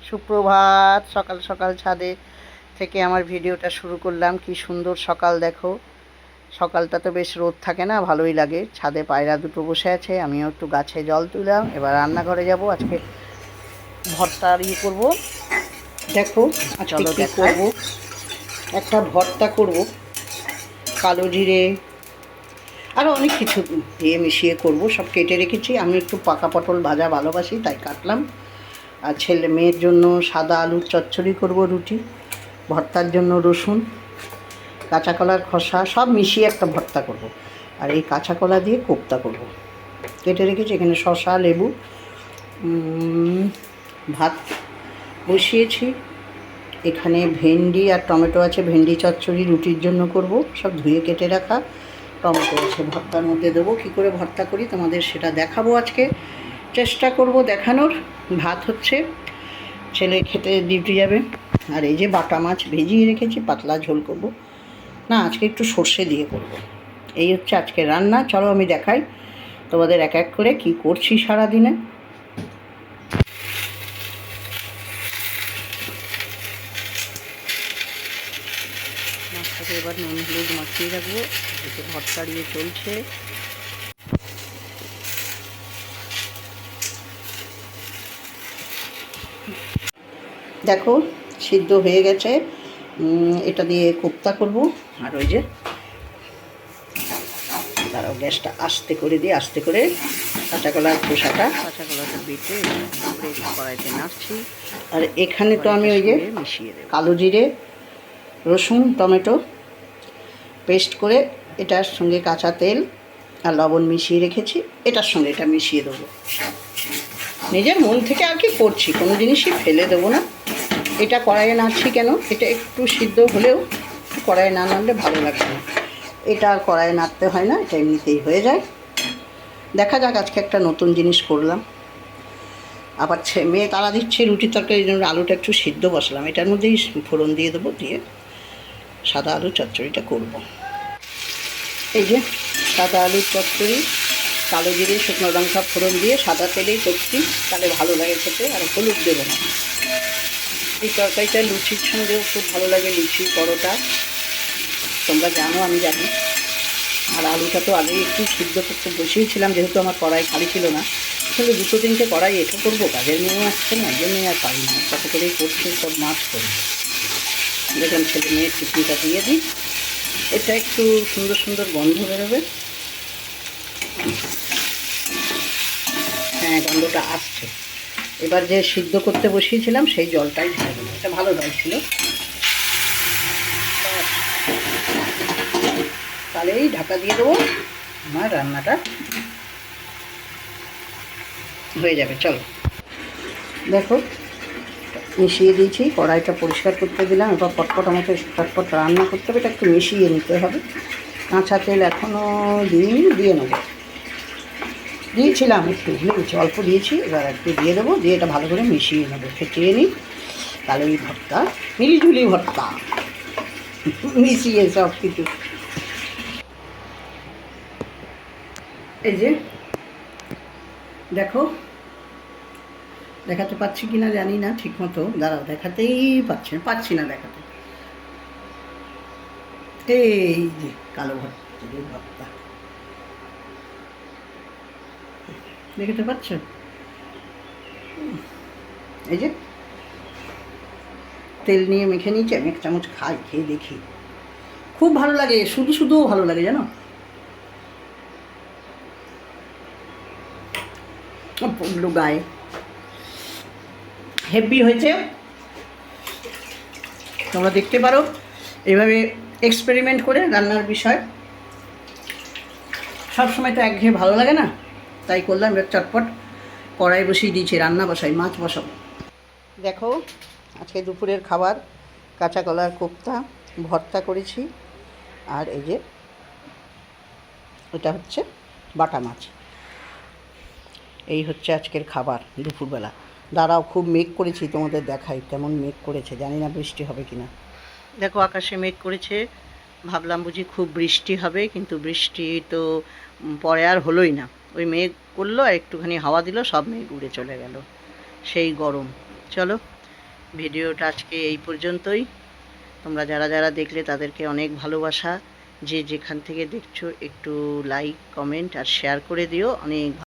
সুপ্রভাত। সকাল সকাল ছাদে থেকে আমার ভিডিওটা শুরু করলাম। কি সুন্দর সকাল দেখো। সকালটা তো বেশ রোদ থাকে না, ভালোই লাগে। ছাদে পায়রা দুটো বসে আছে, আমিও একটু গাছে জল তুললাম। এবার রান্নাঘরে যাব। আজকে ভর্তা করবো। দেখো আজকে কি করব, একটা ভর্তা করব, কালো জিরে আরও অনেক কিছু দিয়ে মিশিয়ে করব। সব কেটে রেখেছি। আমি একটু পাকা পটল ভাজা ভালোবাসি, তাই কাটলাম। আর ছেলে মেয়ের জন্য সাদা আলুর চচ্চড়ি করব, রুটি, ভর্তার জন্য রসুন, কাঁচা কলার খোসা সব মিশিয়ে একটা ভর্তা করব। আর এই কাঁচা কলা দিয়ে কোপ্তা করব। কেটে রেখেছি। এখানে শসা, লেবু, ভাত বসিয়েছি। এখানে ভেন্ডি আর টমেটো আছে, ভেন্ডি চচ্চড়ি রুটির জন্য করব। সব ধুয়ে কেটে রাখা। টমেটো আছে, ভর্তার মধ্যে দেবো। কী করে ভর্তা করি তোমাদের সেটা দেখাবো আজকে, চেষ্টা করব দেখানোর। ভাত হচ্ছে, ছেলে খেতে ডিউটি যাবে। আর এই যে বাটা মাছ ভেজিয়ে রেখেছি, পাতলা ঝোল করব। না, আজকে একটু সর্ষে দিয়ে করব। এই হচ্ছে আজকে রান্না। চলো আমি দেখাই তোমাদের এক এক করে কি করছি সারাদিনে। মাছটাকে এবার নুন হলুদ মাখিয়ে রাখবো। এতে ভর্তা দিয়ে চলছে। দেখো সিদ্ধ হয়ে গেছে। এটা দিয়ে কোপ্তা করব। আর ওই যে দাঁড়াও, গ্যাসটা আস্তে করে দিয়ে আস্তে করে কাঁচা কলার খোসাটা বেটে কড়াইতে নাড়ছি। আর এখানে তো আমি ওই যে মিশিয়ে দেব কালো জিরে, রসুন, টমেটো পেস্ট করে এটার সঙ্গে কাঁচা তেল আর লবণ মিশিয়ে রেখেছি। এটার সঙ্গে এটা মিশিয়ে দেবো। নিজের মন থেকে আর কি করছি, কোনো জিনিসই ফেলে দেবো না। এটা কড়াইয়ে নাড়ছি কেন, এটা একটু সিদ্ধ হলেও কড়াইয়ে না নাড়লে ভালো লাগবে না। এটা আর কড়াইয়ে নাড়তে হয় না, এটা এমনিতেই হয়ে যায়। দেখা যাক, আজকে একটা নতুন জিনিস করলাম। আবার মেয়ে তাড়া দিচ্ছে রুটি তরকারির জন্য। আলুটা একটু সিদ্ধ বসলাম, এটার মধ্যেই ফোড়ন দিয়ে দেবো, দিয়ে সাদা আলুর চচ্চড়িটা করব। এই যে সাদা আলুর চচ্চড়ি, কালো জিরে শুকনো লঙ্কা ফোড়ন দিয়ে সাদা তেলেই করছি, তাহলে ভালো লাগে খেতে। আর হলুদ দেবো না। এই তরকারিটা লুচির সঙ্গেও খুব ভালো লাগে, লুচি, পরোটা, তোমরা জানো, আমি জানি। আর আলুটা তো আগেই একটু সিদ্ধ করতে বসিয়েছিলাম, যেহেতু আমার কড়াই খালি ছিল না। আসলে দুটো তিনটে কড়াই এঁটো করবো, কাজের মেয়েও আসছে না, এই জন্যই আর পারি না। কত করেই করছে, সব মাছ করি। দেখলাম ছেলে মেয়ের টিফিনটা দিয়ে দিই। এটা একটু সুন্দর সুন্দর গন্ধ বেরোবে। হ্যাঁ, গন্ধটা আসছে। এবার যে সিদ্ধ করতে বসিয়েছিলাম সেই জলটাই ঢেলে দেবো। এটা ভালো জল ছিল, তাহলেই ঢাকা দিয়ে দেবো। আমার রান্নাটা হয়ে যাবে। চলো দেখো, মিশিয়ে দিয়েছি। কড়াইটা পরিষ্কার করতে দিলাম। এবার পটপট আমাকে চটপট রান্না করতে হবে, এটা একটু মিশিয়ে নিতে হবে। কাঁচা তেল এখনও দিইনি, দিয়ে নেবো। দিয়েছিলাম একটু, ভুলে অল্প দিয়েছি। এবার একটু দিয়ে দেবো, দিয়ে এটা ভালো করে মিশিয়ে নেবো, ফেটিয়ে নিই। তাহলে এই ভর্তা মিলিঝুলি ভর্তা, মিশিয়ে সব কিছু। এই যে দেখো, দেখাতে পাচ্ছি কি না জানি না ঠিক মতো। দাঁড়াও, দেখাতেই পাচ্ছি না দেখাতে। এই যে কালো ভর্তা, দেখাতে পাচ্ছ? এই যে তেল নিয়ে মেখে নিয়েছি। আমি এক চামচ খাই, খেয়ে দেখি। খুব ভালো লাগে, শুধু শুধুও ভালো লাগে জানো। পড়লো গায়ে, হেভি হয়েছে। তোমরা দেখতে পারো এইভাবে এক্সপেরিমেন্ট করে রান্নার বিষয়। সবসময় তো একঘেয়ে ভালো লাগে না, তাই করলাম। এবার চটপট কড়াই বসিয়ে দিয়েছি, রান্না বসাই, মাছ বসাবো। দেখো আজকে দুপুরের খাবার কাঁচা কলার কোপ্তা, ভর্তা করেছি। আর এই যে এটা হচ্ছে বাটা মাছ। এই হচ্ছে আজকের খাবার দুপুরবেলা। দাঁড়াও, খুব মেঘ করেছি, তোমাদের দেখাই কেমন মেঘ করেছে। জানি না বৃষ্টি হবে কিনা। দেখো আকাশে মেঘ করেছে, ভাবলাম বুঝি খুব বৃষ্টি হবে, কিন্তু বৃষ্টি তো পরে আর হলোই না। ওই মেঘ করলো আর একটুখানি হাওয়া দিল, সব মেঘ উড়ে চলে গেল। সেই গরম। চলো ভিডিওটা আজকে এই পর্যন্তই। তোমরা যারা যারা দেখলে তাদেরকে অনেক ভালোবাসা। যে যেখান থেকে দেখছো একটু লাইক, কমেন্ট আর শেয়ার করে দিও। অনেক